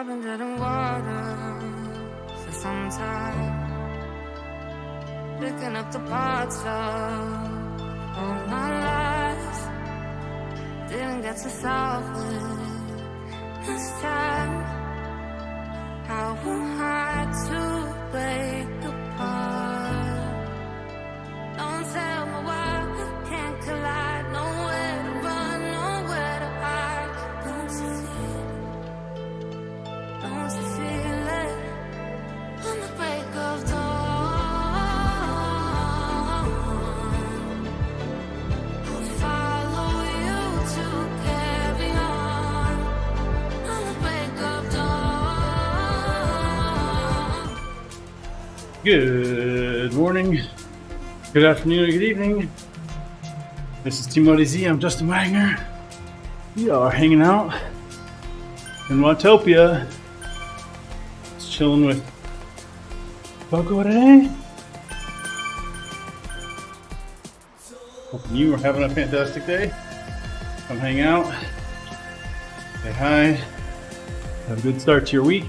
been treading water for some time, picking up the parts of all my life. Didn't get to solve it this time. How am I to break apart? Don't tell me why we can't collide. Nowhere to run, nowhere to hide. Don't you feel it? Don't you feel it? On the break of dawn, I'll follow you to carry on. On the break of dawn. Good morning, good afternoon, or good evening. This is TeamODZ. I'm Justin Wagner. We are hanging out in Watopia. Just chilling with Coco today. Hoping you are having a fantastic day. Come hang out, say hi, have a good start to your week.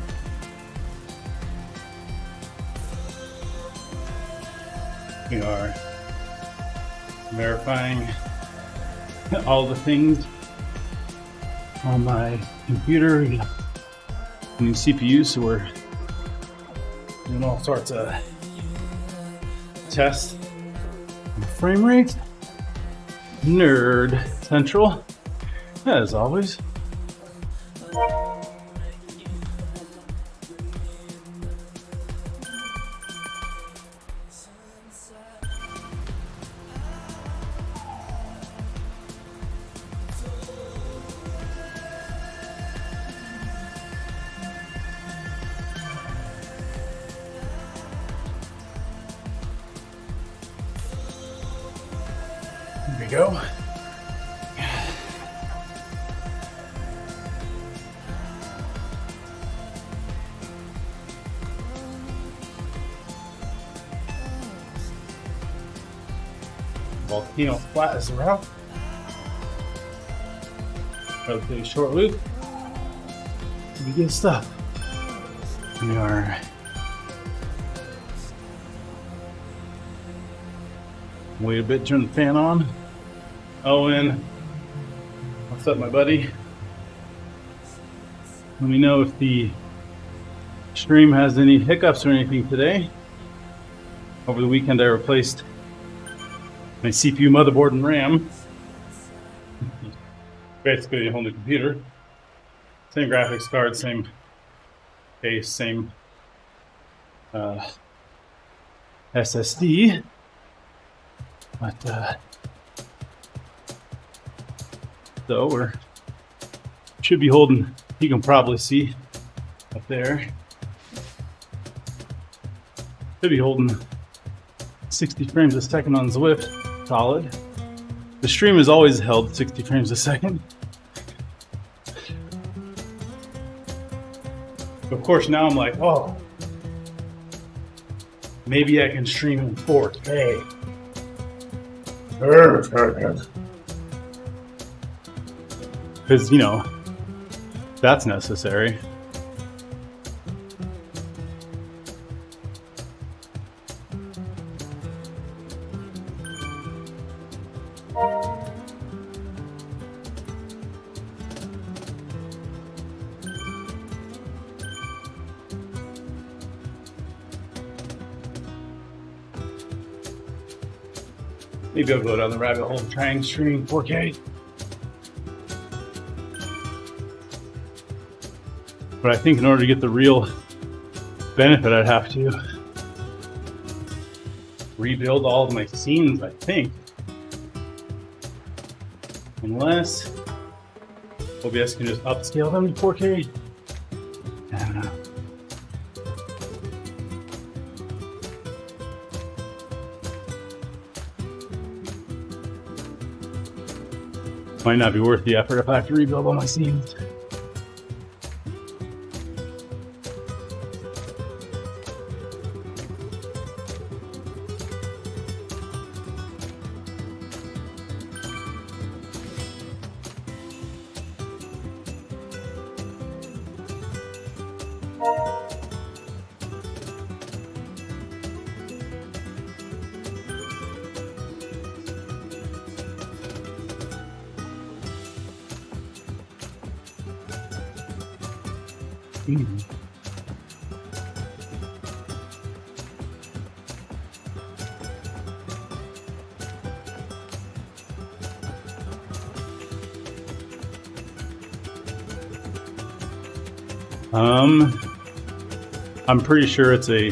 We are verifying all the things on my computer. We got a new CPU, so we're doing all sorts of tests on frame rate. Nerd Central, as always. There we go. Volcano flat as a route. Relatively short loop. Pretty good stuff. We are wait a bit, turn the fan on. Owen, what's up, my buddy? Let me know if the stream has any hiccups or anything today. Over the weekend, I replaced my CPU, motherboard, and RAM. Basically a whole new computer. Same graphics card, same case, same SSD. But so we're should be holding, you can probably see up there, should be holding 60 frames a second on Zwift, solid. The stream has always held 60 frames a second. Of course, now I'm like, oh, maybe I can stream in 4K. Because, you know, that's necessary. Maybe I'll go down the rabbit hole and try and stream 4K. But I think in order to get the real benefit, I'd have to rebuild all of my scenes, I think. Unless OBS can just upscale them to 4K. I don't know. Might not be worth the effort if I have to rebuild all my scenes. I'm pretty sure it's a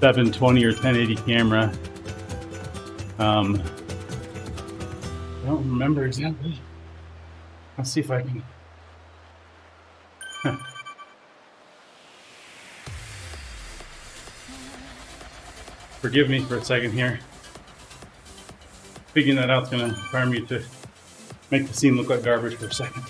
720 or 1080 camera. I don't remember exactly. Let's see if I can. Forgive me for a second here. Figuring that out is going to require me to make the scene look like garbage for a second.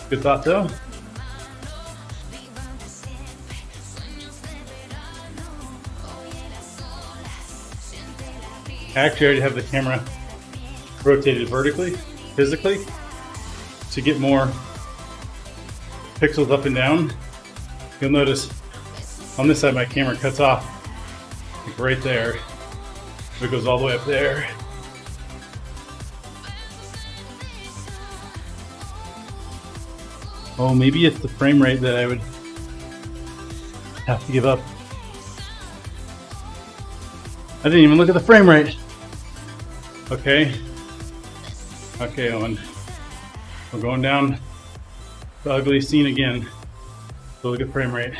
Good thought though. I actually already have the camera rotated vertically, physically, to get more pixels up and down. You'll notice on this side my camera cuts off like right there. It goes all the way up there. Oh, maybe it's the frame rate that I would have to give up. I didn't even look at the frame rate. Okay. Okay, Owen. We're going down the ugly scene again. So look at frame rate.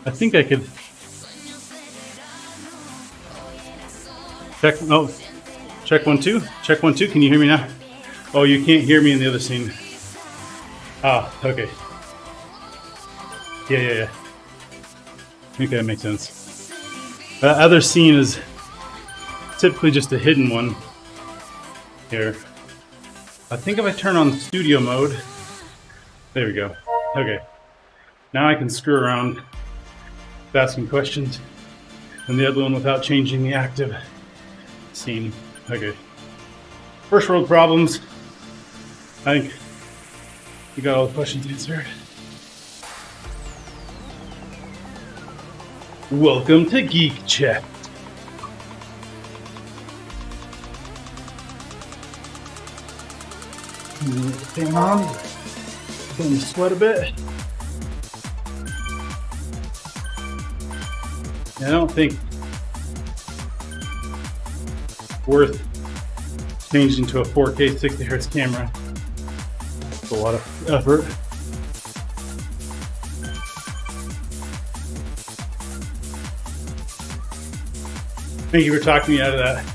I think I could check. Oh, check 1 2. Check 1 2. Can you hear me now? Oh, you can't hear me in the other scene. Ah, okay. Yeah. I think that makes sense. The other scene is typically just a hidden one. Here. I think if I turn on studio mode, there we go. Okay. Now I can screw around asking questions and the other one without changing the active scene. Okay. First world problems. I think you got all the questions answered. Welcome to Geek Check. Hang on. Getting to sweat a bit. I don't think worth changing to a 4K 60 Hz camera. It's a lot of effort. Thank you for talking me out of that,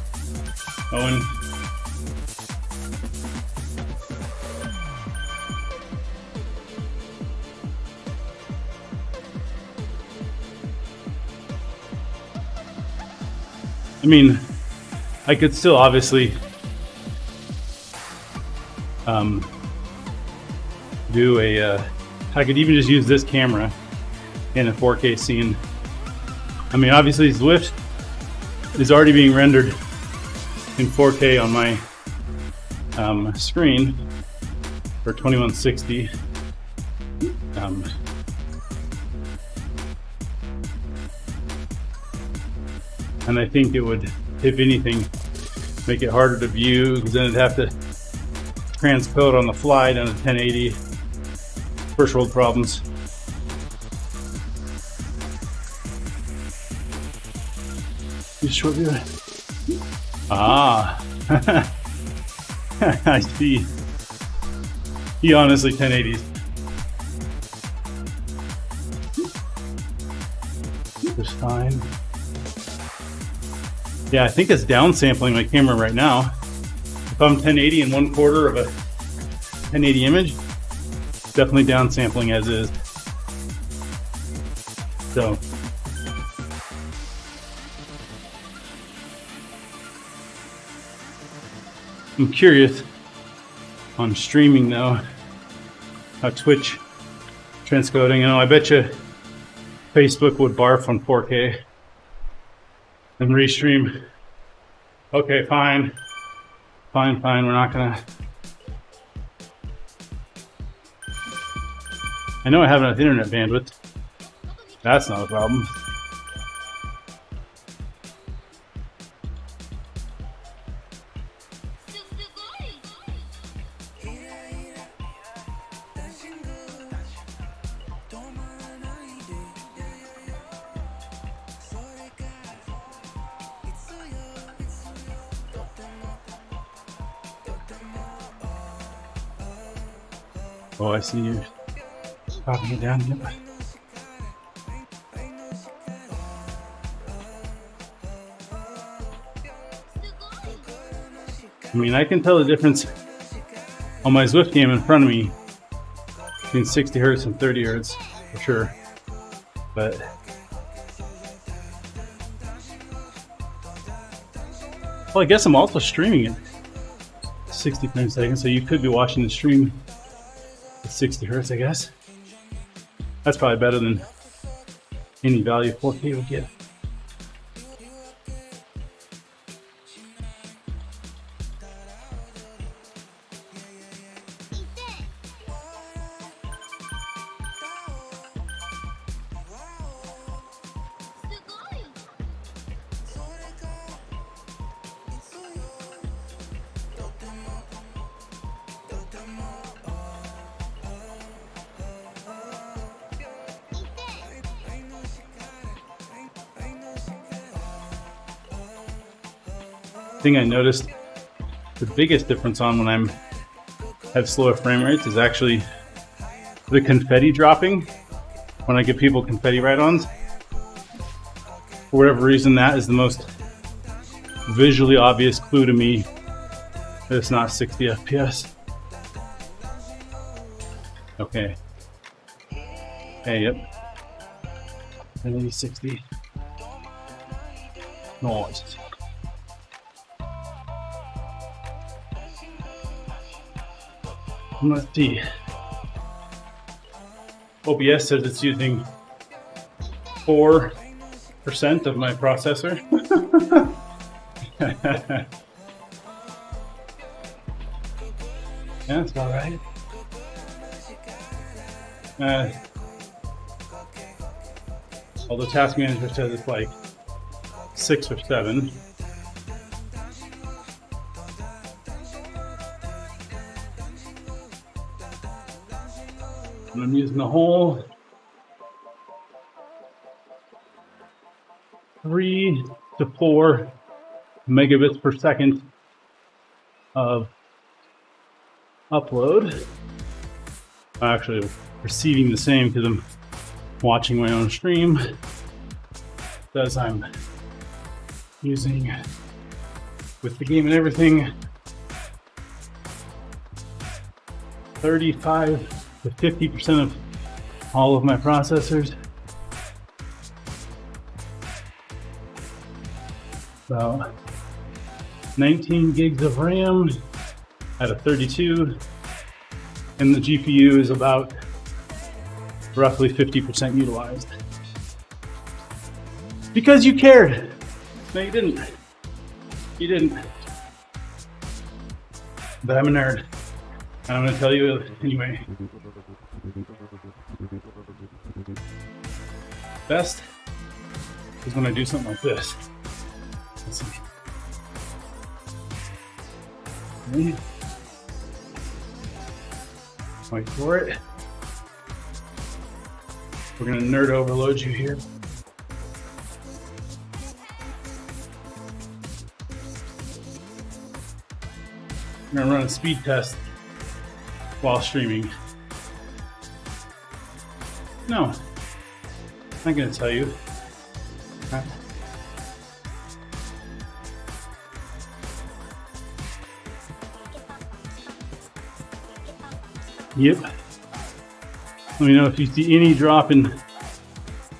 Owen. I mean, I could still obviously do a, I could even just use this camera in a 4K scene. I mean, obviously Zwift is already being rendered in 4K on my screen for 2160. And I think it would, if anything, make it harder to view because then it'd have to transcode on the fly down to 1080. First world problems. You short view. Ah. I see. He honestly 1080s. Just fine. Yeah, I think it's downsampling my camera right now. If I'm 1080 and 1/4 of a 1080 image, definitely downsampling as is. So. I'm curious on streaming though, how Twitch transcoding. I bet you Facebook would barf on 4K and restream. Okay, fine. Fine, we're not gonna. I know I have enough internet bandwidth. That's not a problem. Oh, I see you popping it down here. I mean, I can tell the difference on my Zwift game in front of me between 60 hertz and 30 hertz for sure. But well, I guess I'm also streaming it 60 frames a second, so you could be watching the stream at 60 hertz, I guess. That's probably better than any value 4K would get. Thing I noticed the biggest difference on when I'm have slower frame rates is actually the confetti dropping when I give people confetti ride-ons. For whatever reason, that is the most visually obvious clue to me that it's not 60 FPS. Okay. Hey, yep. 1080 60. No, it's let's see. OBS says it's using 4% of my processor. Yeah, that's all right. Although Task Manager says it's like 6 or 7. And I'm using the whole 3 to 4 megabits per second of upload. I'm actually receiving the same because I'm watching my own stream, as I'm using with the game and everything 35 to 50% of all of my processors. So 19 gigs of RAM at a 32, and the GPU is about roughly 50% utilized. Because you cared. No, you didn't. You didn't. But I'm a nerd. And I'm going to tell you anyway. Best is when I do something like this. Let's see. Okay. Wait for it. We're going to nerd overload you here. I'm gonna run a speed test while streaming. No, I'm not gonna tell you. Yep. Let me know if you see any drop in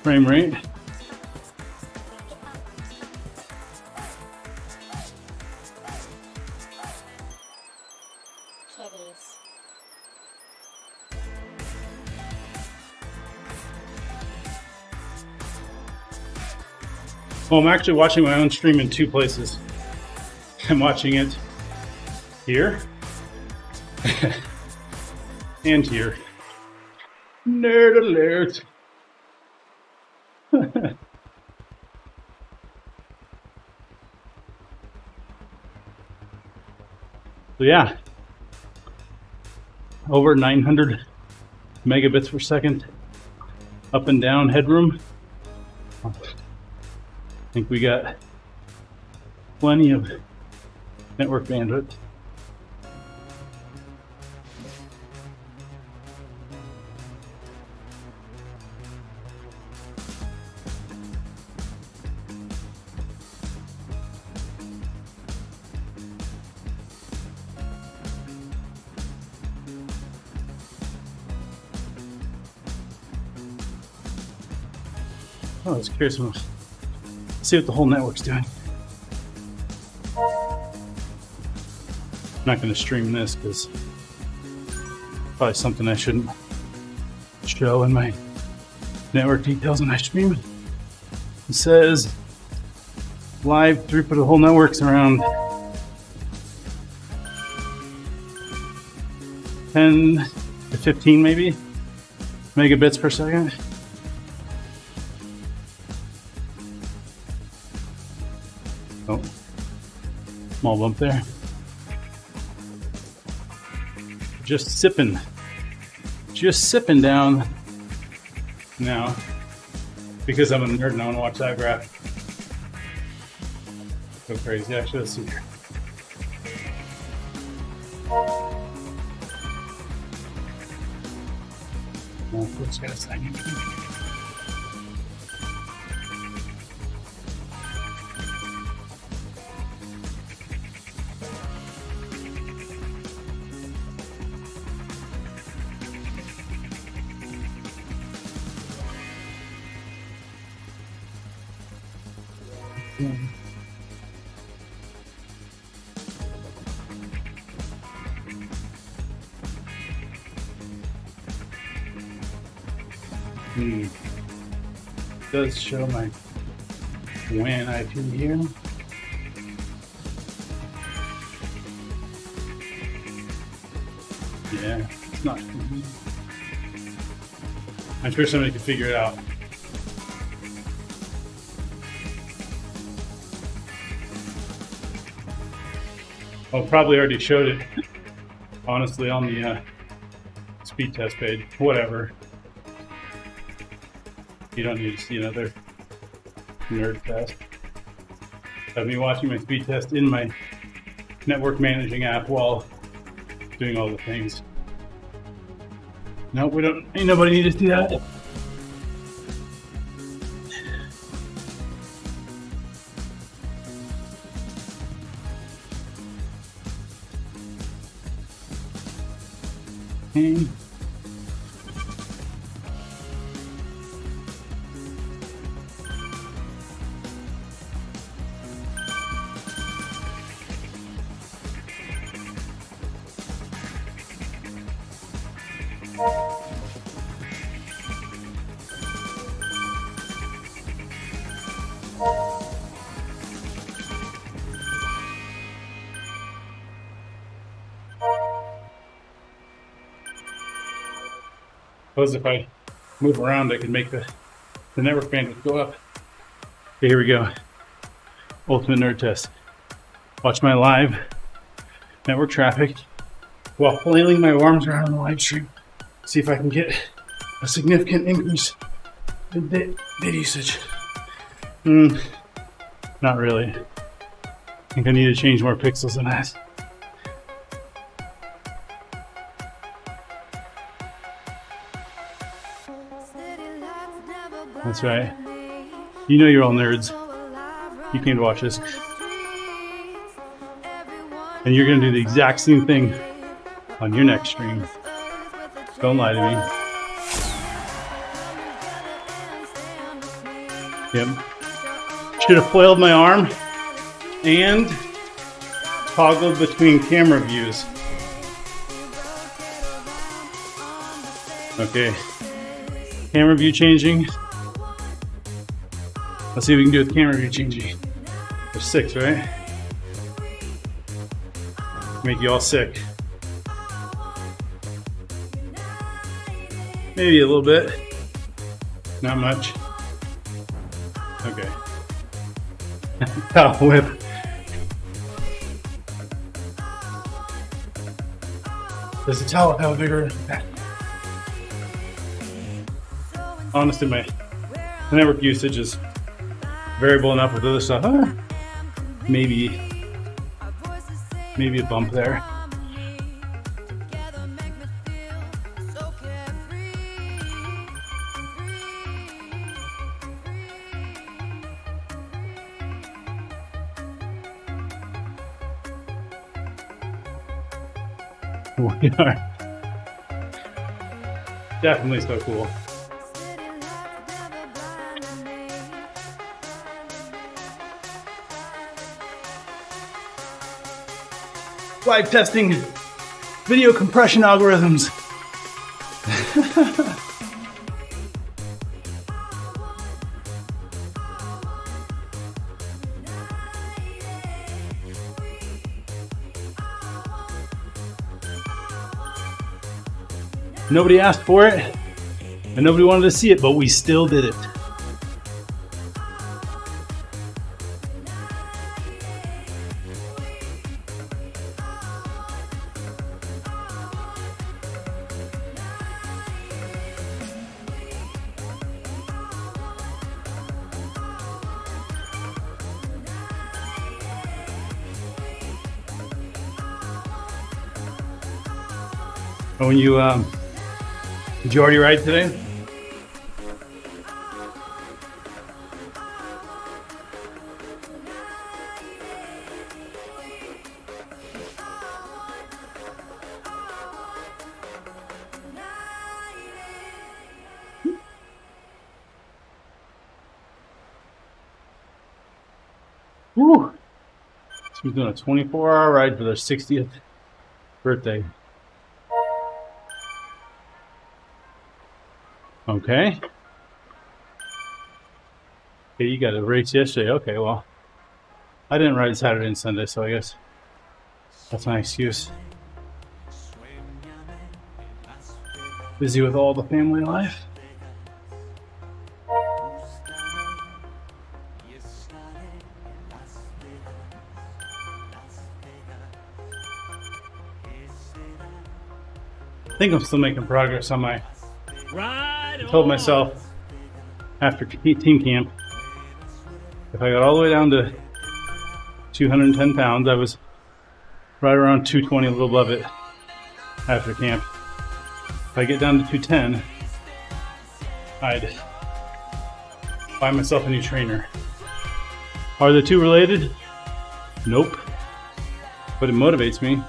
frame rate. Well, I'm actually watching my own stream in two places. I'm watching it here and here. Nerd alert. So yeah, over 900 megabits per second up and down headroom. I think we got plenty of network bandwidth. Oh, I was curious. Let's see what the whole network's doing. I'm not going to stream this because probably something I shouldn't show in my network details when I stream. It says live throughput of the whole network's around 10 to 15 maybe megabits per second. Oh, small bump there. Just sipping down now because I'm a nerd and I want to watch that graph. Go crazy. Actually, let's see here. Oh, let's get a second. Does show my WAN IP here. Yeah, it's not. I'm sure somebody could figure it out. Well, probably already showed it, honestly, on the speed test page. Whatever. You don't need to see another nerd test of me watching my speed test in my network managing app while doing all the things. No, we don't. Ain't nobody need to see that. Okay. Suppose if I move around, I could make the network bandwidth go up. Okay, here we go. Ultimate nerd test. Watch my live network traffic while flailing my arms around the live stream. See if I can get a significant increase in data usage. Not really. I think I need to change more pixels than that. That's right. You know you're all nerds. You came to watch this. And you're going to do the exact same thing on your next stream. Don't lie to me. Yep. Should have flailed my arm and toggled between camera views. Okay. Camera view changing. Let's see what we can do with camera view changing. There's 6, right? Make you all sick. Maybe a little bit. Not much. Okay. Towel whip. Does the towel have bigger? Honestly, my network usage is variable enough with other stuff. Maybe a bump there. We are definitely so cool. Live testing video compression algorithms. Nobody asked for it, and nobody wanted to see it, but we still did it. When you did you already ride today? Woo! So he's doing a 24-hour ride for their 60th birthday. Okay. Okay, you got a race yesterday. Okay, well, I didn't ride Saturday and Sunday, so I guess that's my excuse. Busy with all the family life. I think I'm still making progress on my... I told myself after team camp, if I got all the way down to 210 pounds, I was right around 220, a little above it after camp. If I get down to 210, I'd buy myself a new trainer. Are the two related? Nope. But it motivates me.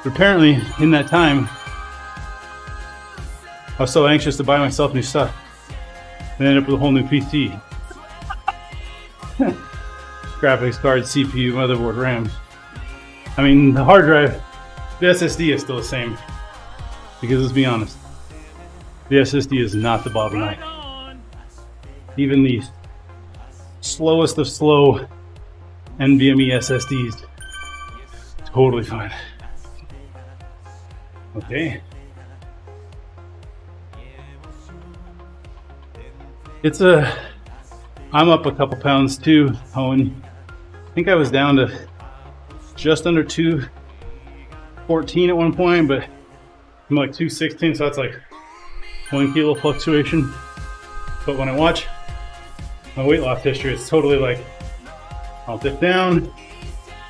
But apparently, in that time, I was so anxious to buy myself new stuff and ended up with a whole new PC. Graphics card, CPU, motherboard, RAM. I mean, the hard drive, the SSD is still the same. Because let's be honest, the SSD is not the bottleneck. Even the slowest of slow NVMe SSDs, totally fine. Okay. I'm up a couple pounds too, Owen. I think I was down to just under 214 at one point, but I'm like 216, so that's like 1 kilo fluctuation. But when I watch my weight loss history, it's totally like, I'll dip down,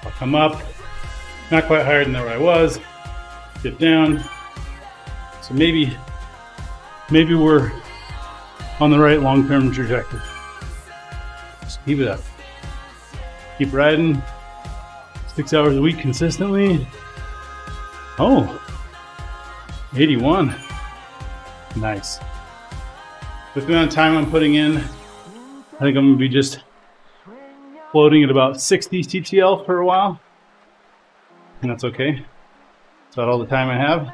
I'll come up, not quite higher than where I was, dip down. So maybe we're on the right long-term trajectory. Just keep it up. Keep riding 6 hours a week consistently. Oh, 81. Nice. With the amount of time I'm putting in, I think I'm going to be just floating at about 60 TTL for a while. And that's okay. That's about all the time I have.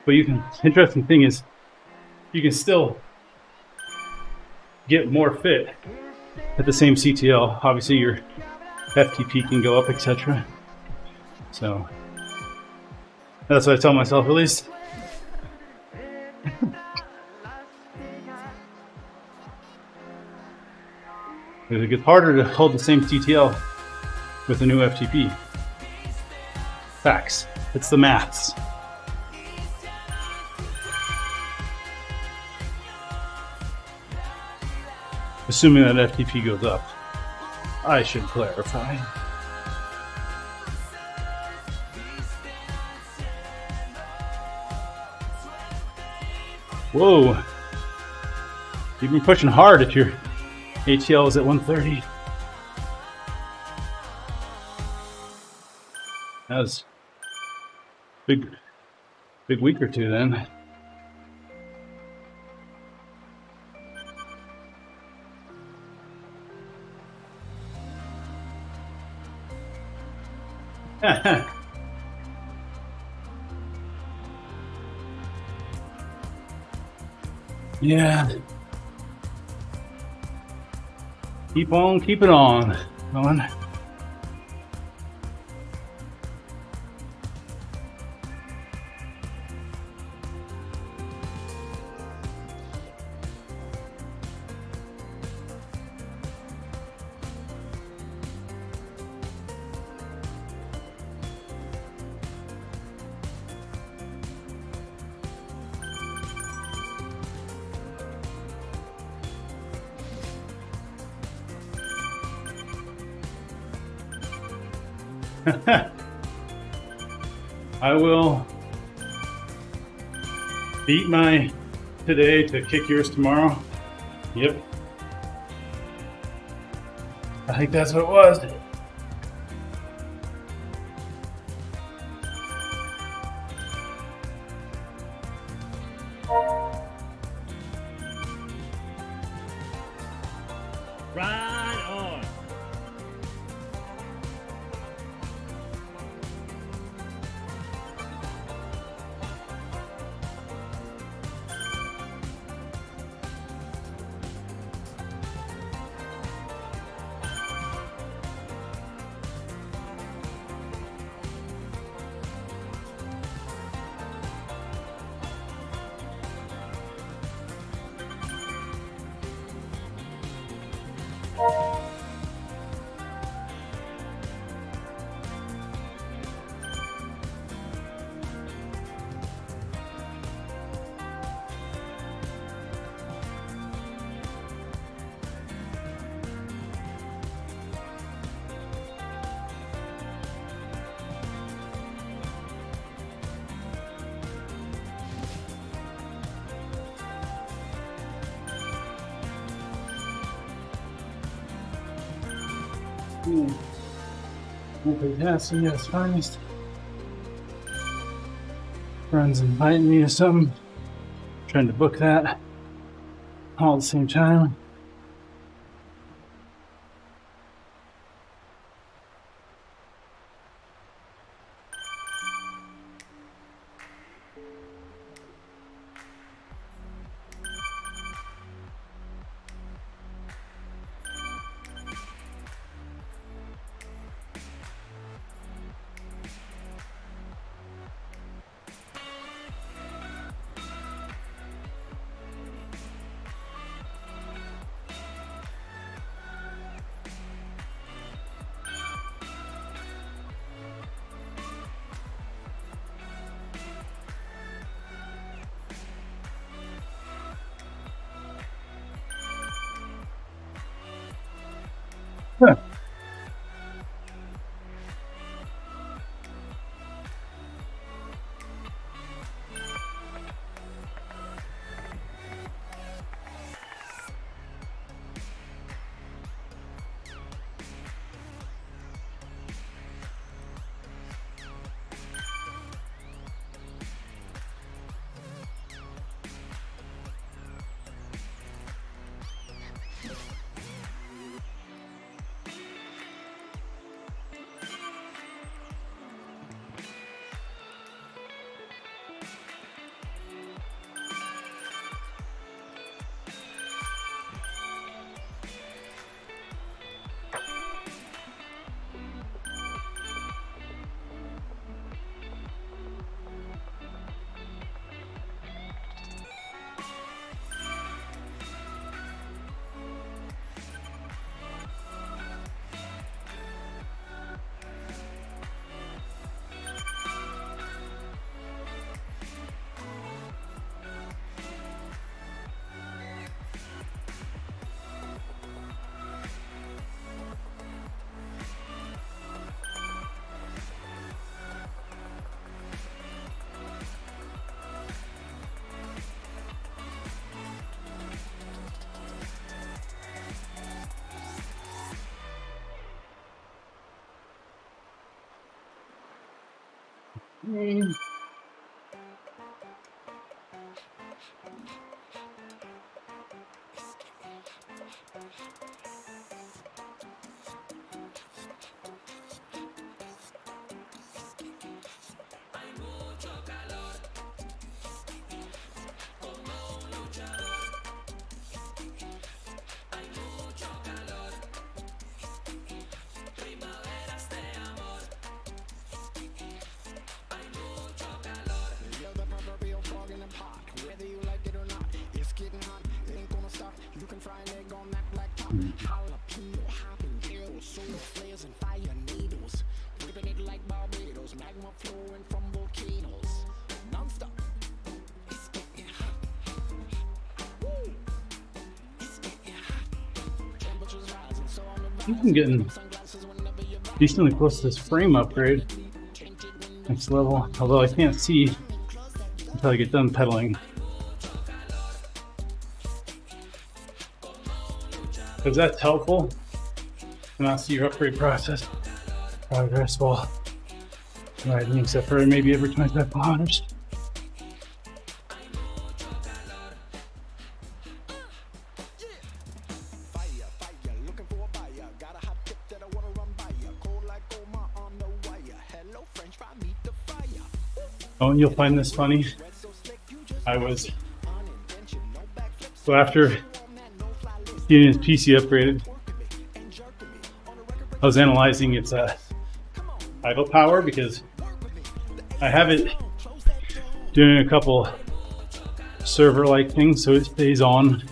But interesting thing is, you can still get more fit at the same CTL. Obviously, your FTP can go up, etc. So that's what I tell myself, at least. It gets harder to hold the same TTL with a new FTP. Facts. It's the maths. Assuming that FTP goes up. I should clarify. Whoa. You've been pushing hard if your ATL is at 130. That was big week or two then. Yeah. Keep on keeping on. I will beat my today to kick yours tomorrow. Yep. I think that's what it was. Right on. Multitasking at its finest. Friends inviting me to something. Trying to book that all at the same time. Huh. I'm getting decently close to this frame upgrade. Next level, although I can't see until I get done pedaling. Because that's helpful to not see your upgrade progress while riding, except for maybe every 25 kilometers. Oh, and you'll find this funny. So after getting his PC upgraded, I was analyzing its idle power because I have it doing a couple server-like things so it stays on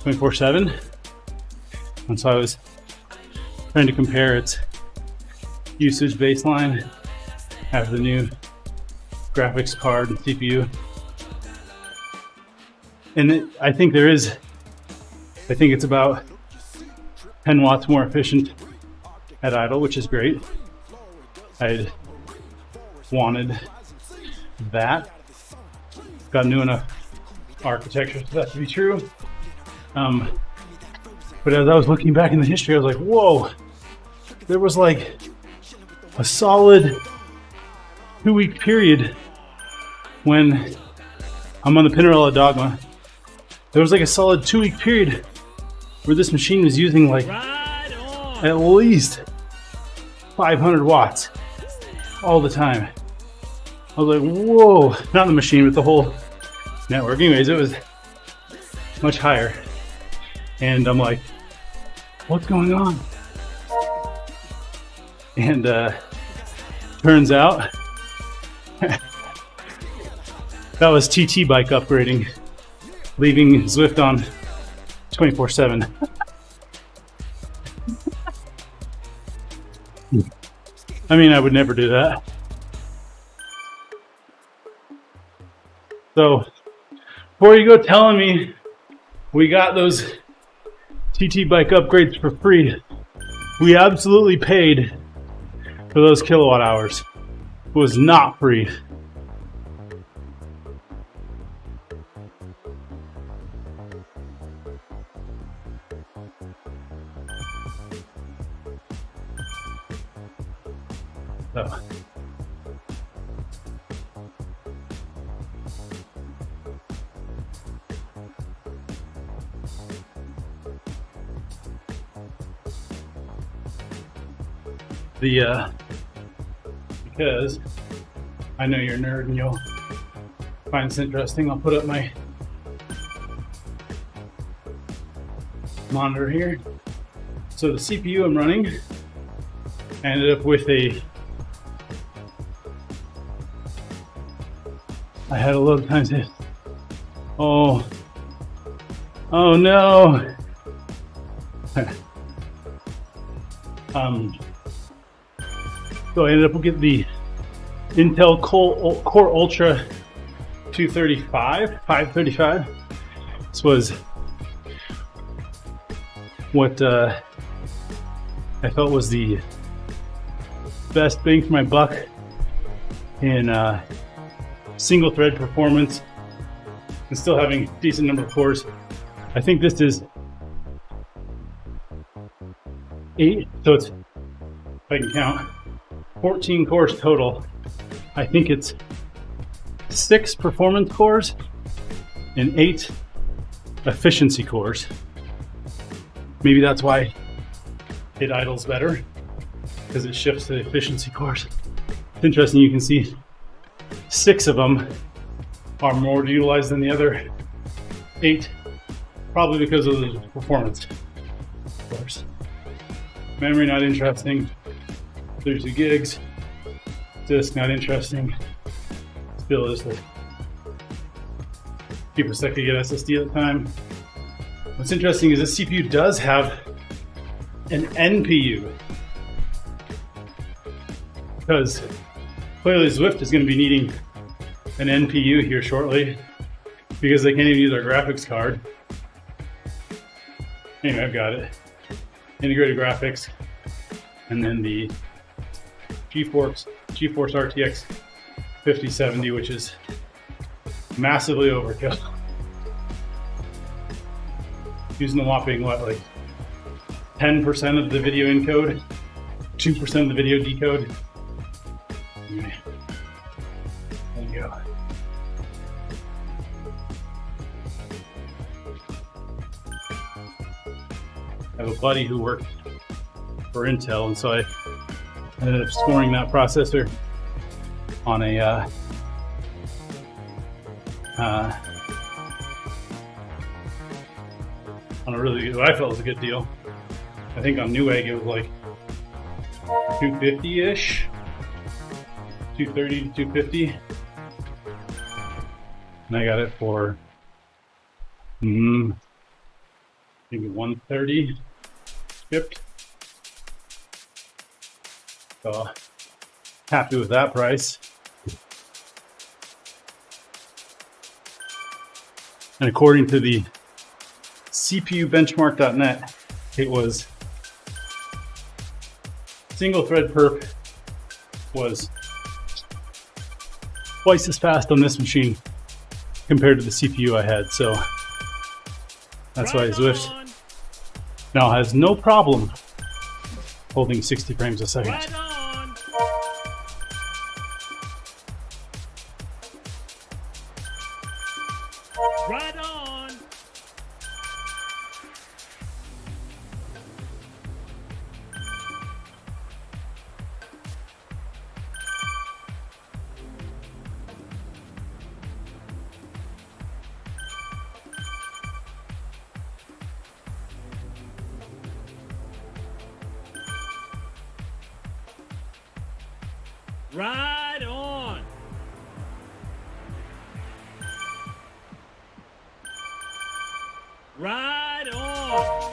24/7. And so I was trying to compare its usage baseline after the new graphics card and CPU. And I think it's about 10 watts more efficient at idle, which is great. I wanted that. Got new enough architecture for that to be true. But as I was looking back in the history, I was like, whoa, there was like a solid 2-week period when I'm on the Pinarello Dogma. There was like a solid 2-week period where this machine was using like at least 500 watts all the time. I was like, whoa, not the machine, but the whole network. Anyways, it was much higher. And I'm like, what's going on? And turns out that was TT bike upgrading, leaving Zwift on 24/7. I mean, I would never do that. So, before you go telling me we got those TT bike upgrades for free, we absolutely paid for those kilowatt hours. It was not free. So. Because I know you're a nerd and you'll find this interesting, I'll put up my monitor here. So the CPU I'm running, I ended up with I had a lot of times hit. Oh no. So I ended up getting the Intel Core Ultra 535. This was what I felt was the best bang for my buck in single thread performance and still having a decent number of cores. I think this is 8, so it's, if I can count, 14 cores total I think it's 6 performance cores and 8 efficiency cores. Maybe that's why it idles better, because it shifts to the efficiency cores. It's interesting, you can see 6 of them are more utilized than the other 8, probably because of the performance cores. Memory, not interesting. 32 gigs. Disk, not interesting. Still is the cheapest I could get SSD at the time. What's interesting is this CPU does have an NPU, because clearly Zwift is going to be needing an NPU here shortly, because they can't even use our graphics card. Anyway, I've got it. Integrated graphics, and then the GeForce RTX 5070, which is massively overkill. Using the whopping, what, like 10% of the video encode, 2% of the video decode. Anyway, there you go. I have a buddy who worked for Intel, and so I ended up scoring that processor on a really, what I felt was a good deal. I think on Newegg it was like 250-ish, 230 to 250, and I got it for maybe 130 shipped. So happy with that price. And according to the CPUbenchmark.net, it was single thread perf was twice as fast on this machine compared to the CPU I had. So that's why Zwift now has no problem holding 60 frames a second. Right on. Right on. Right on. Right on.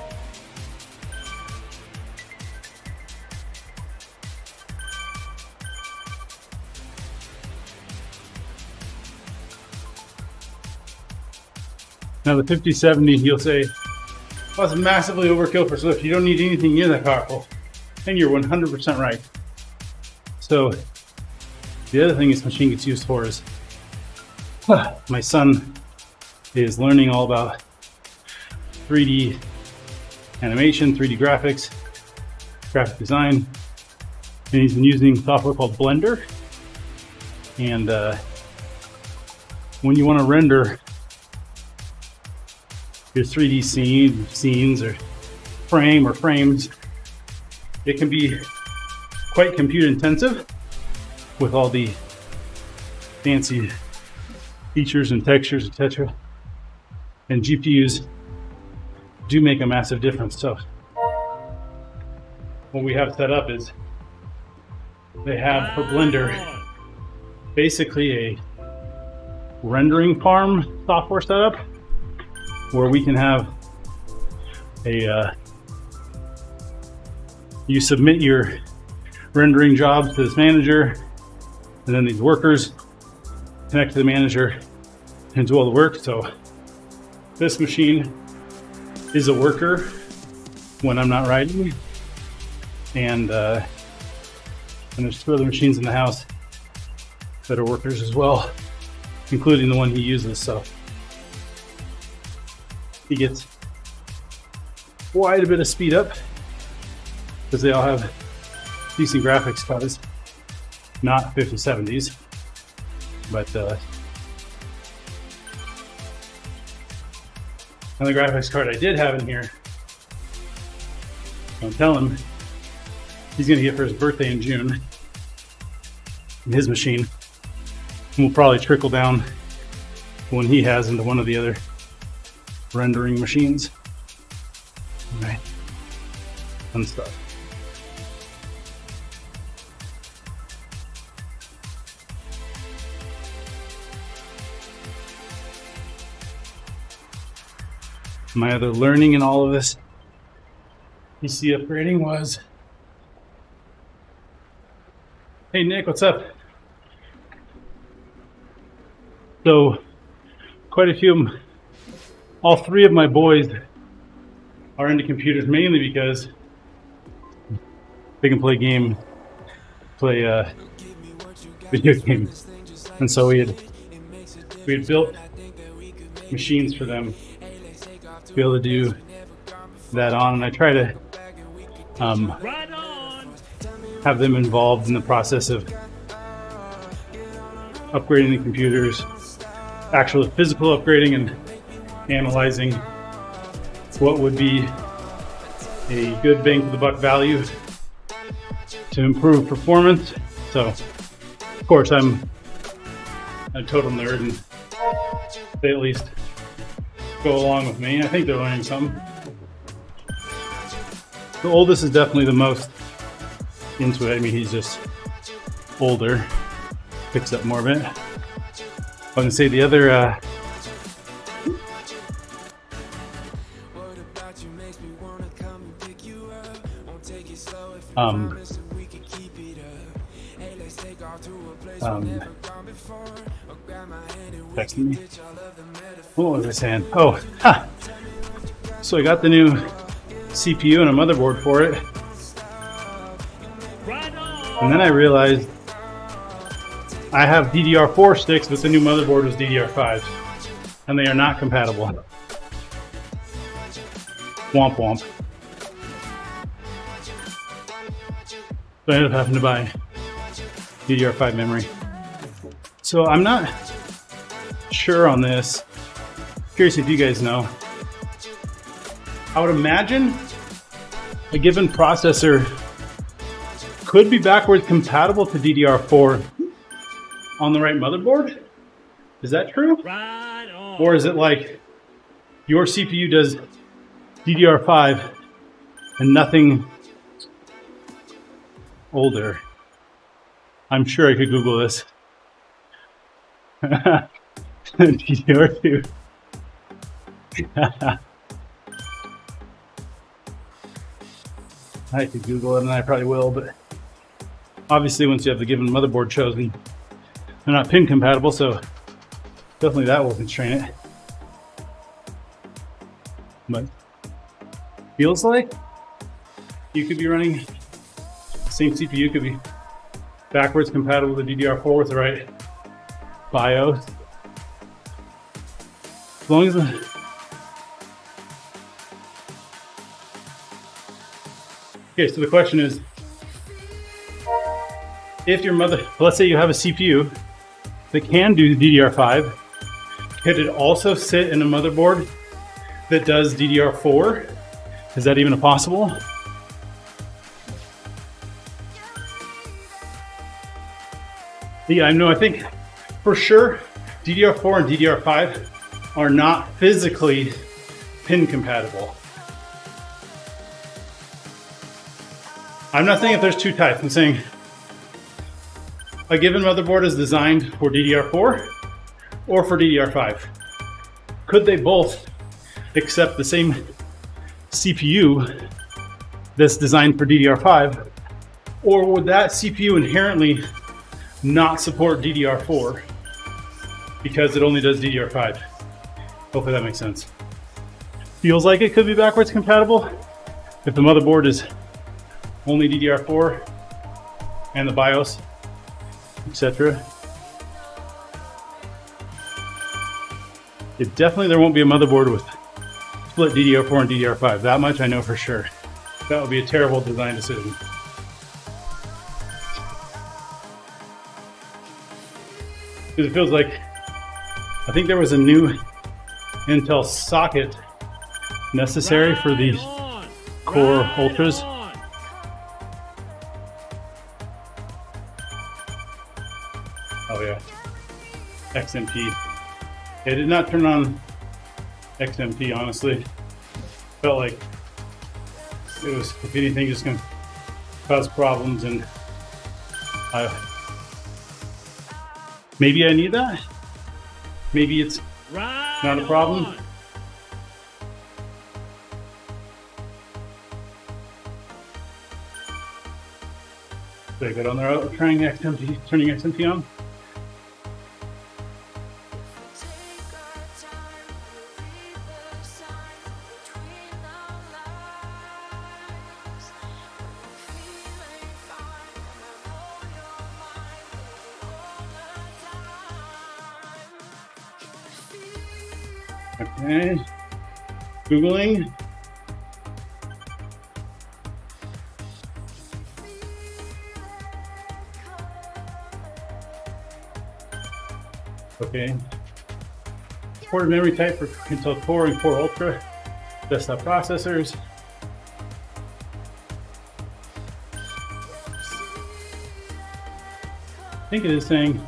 Now the 5070, you'll say, well, it's massively overkill for Zwift. You don't need anything near that powerful. And you're 100% right. So the other thing this machine gets used for is, my son is learning all about 3D animation, 3D graphics, graphic design, and he's been using software called Blender. And when you want to render your 3D scenes or frames, it can be quite compute intensive with all the fancy features and textures, etc. And GPUs do make a massive difference. So what we have set up is they have for Blender basically a rendering farm software setup where we can have a you submit your rendering jobs to this manager, and then these workers connect to the manager and do all the work. So this machine is a worker when I'm not writing, and there's 2 other machines in the house that are workers as well, including the one he uses. So he gets quite a bit of speed up because they all have decent graphics cards, not 5070s. But on the graphics card I did have in here, I'm telling him he's gonna get for his birthday in June in his machine. And we'll probably trickle down when he has into one of the other rendering machines. All right, fun stuff. My other learning in all of this PC upgrading was, hey Nick, what's up? So quite a few, all three of my boys are into computers mainly because they can play video games. And so we had built machines for them to be able to do that on, and I try to Right on. have them involved in the process of upgrading the computers, actual physical upgrading, and analyzing what would be a good bang for the buck value to improve performance. So of course I'm a total nerd, and they at least go along with me. I think they're learning something. The oldest is definitely the most into it. I mean, he's just older, picks up more of it. I can say the other texting me. What was I saying? Oh, so I got the new CPU and a motherboard for it, Right on. and then I realized I have DDR4 sticks, but the new motherboard was DDR5, and they are not compatible. Womp womp. So I ended up having to buy DDR5 memory. So I'm not sure on this. Curious if you guys know. I would imagine a given processor could be backwards compatible to DDR4 on the right motherboard. Is that true? Right on. Or is it like your CPU does DDR5 and nothing older? I'm sure I could Google this. DDR2. I could Google it, and I probably will, but obviously once you have the given motherboard chosen, they're not pin compatible, so definitely that will constrain it. But feels like you could be running the same CPU, could be backwards compatible with the DDR4 with the right BIOS. As long as okay, so the question is, if your let's say you have a CPU that can do DDR5, could it also sit in a motherboard that does DDR4? Is that even possible? Yeah, I think for sure DDR4 and DDR5 are not physically pin compatible. I'm not saying if there's two types. I'm saying a given motherboard is designed for DDR4 or for DDR5. Could they both accept the same CPU that's designed for DDR5? Or would that CPU inherently not support DDR4 because it only does DDR5? Hopefully that makes sense. Feels like it could be backwards compatible if the motherboard is only DDR4 and the BIOS, etc. There won't be a motherboard with split DDR4 and DDR5. That much I know for sure. That would be a terrible design decision. Because it feels like, I think there was a new Intel socket necessary for these Core Ultras. Oh yeah, XMP. It did not turn on XMP, honestly. Felt like it was, if anything, just gonna cause problems, and maybe I need that. Maybe it's not a problem. Did I get on there turning XMP on? Okay, Googling. Okay. Supported memory type for Intel Core and Core Ultra desktop processors. I think it is saying,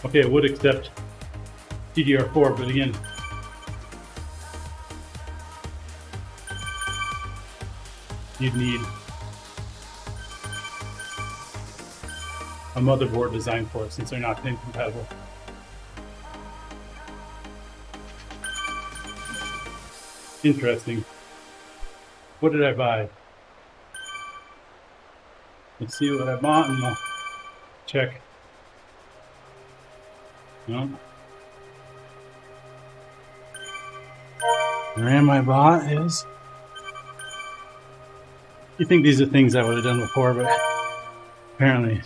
okay, it would accept DDR4, but again, you'd need a motherboard designed for it since they're not pin compatible. Interesting. What did I buy? Let's see what I bought and I'll check. No. The RAM I bought is. You think these are things I would have done before, but apparently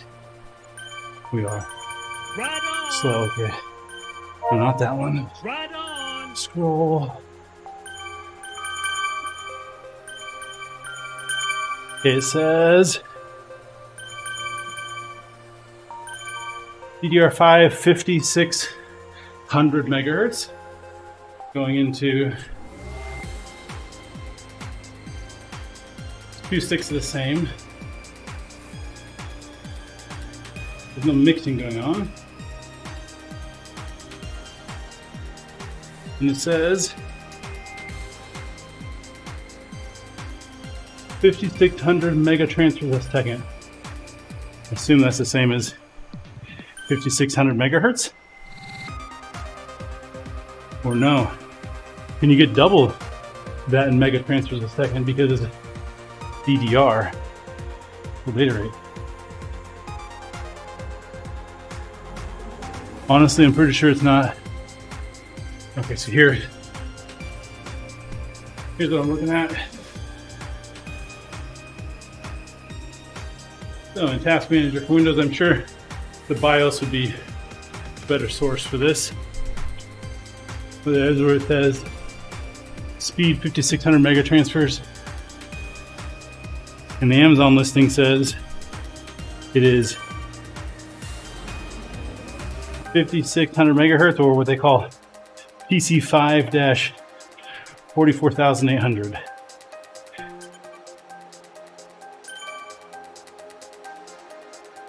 we are. Right on. Slow, okay. No, not that one. Right on. Scroll. Okay, it says DDR5 5600 megahertz going into 2 sticks of the same. There's no mixing going on. And it says 5600 mega transfers a second. I assume that's the same as 5600 megahertz? Or no? Can you get double that in mega transfers a second because it's DDR, the data rate? Honestly, I'm pretty sure it's not. Okay, so here's what I'm looking at. So in Task Manager for Windows, I'm sure the BIOS would be a better source for this. But there's where it says speed 5600 mega transfers. And the Amazon listing says it is 5600 megahertz, or what they call PC5-44800.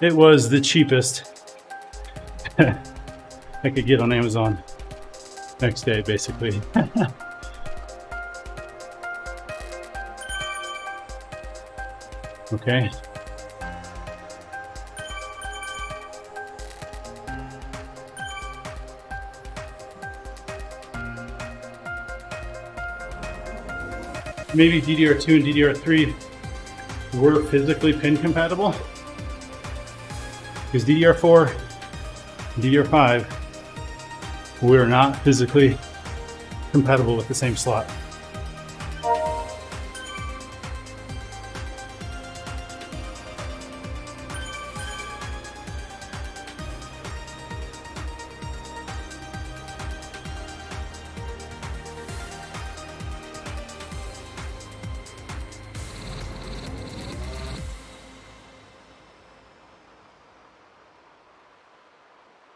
It was the cheapest I could get on Amazon next day, basically. Okay. Maybe DDR2 and DDR3 were physically pin compatible, because DDR4 and DDR5 were not physically compatible with the same slot.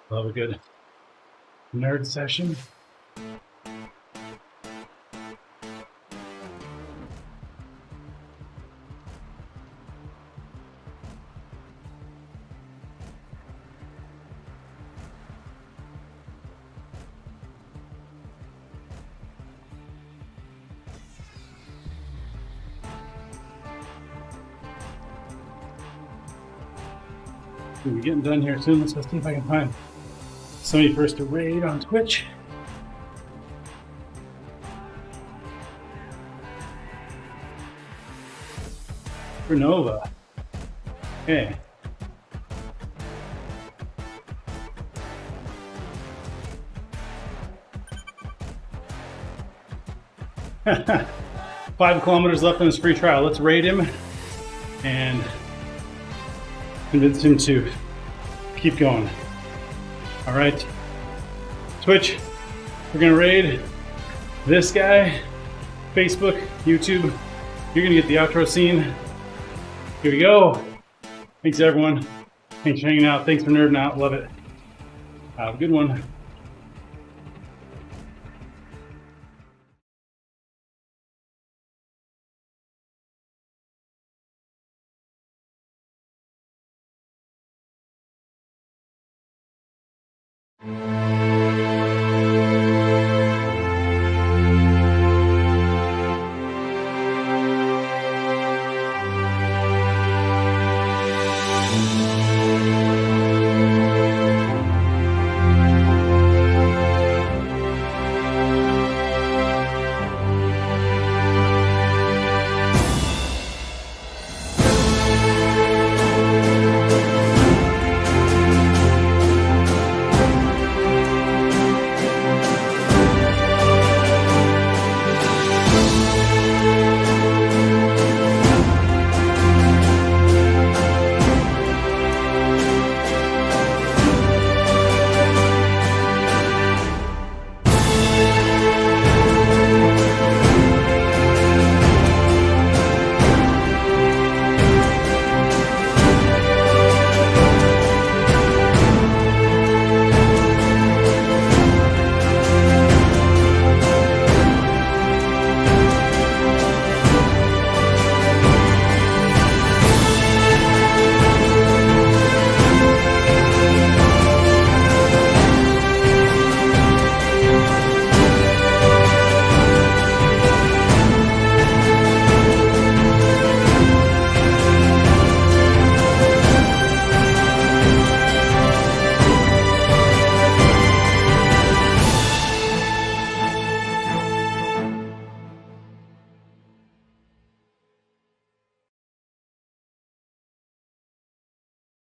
Love a good nerd session. We're getting done here soon. Let's go see if I can find somebody for us to raid on Twitch. Renova. Okay. Five kilometers left on this free trial. Let's raid him and convince him to keep going. All right, Twitch, we're gonna raid this guy. Facebook, YouTube, you're gonna get the outro scene. Here we go. Thanks everyone. Thanks for hanging out. Thanks for nerding out. Love it. Have a good one.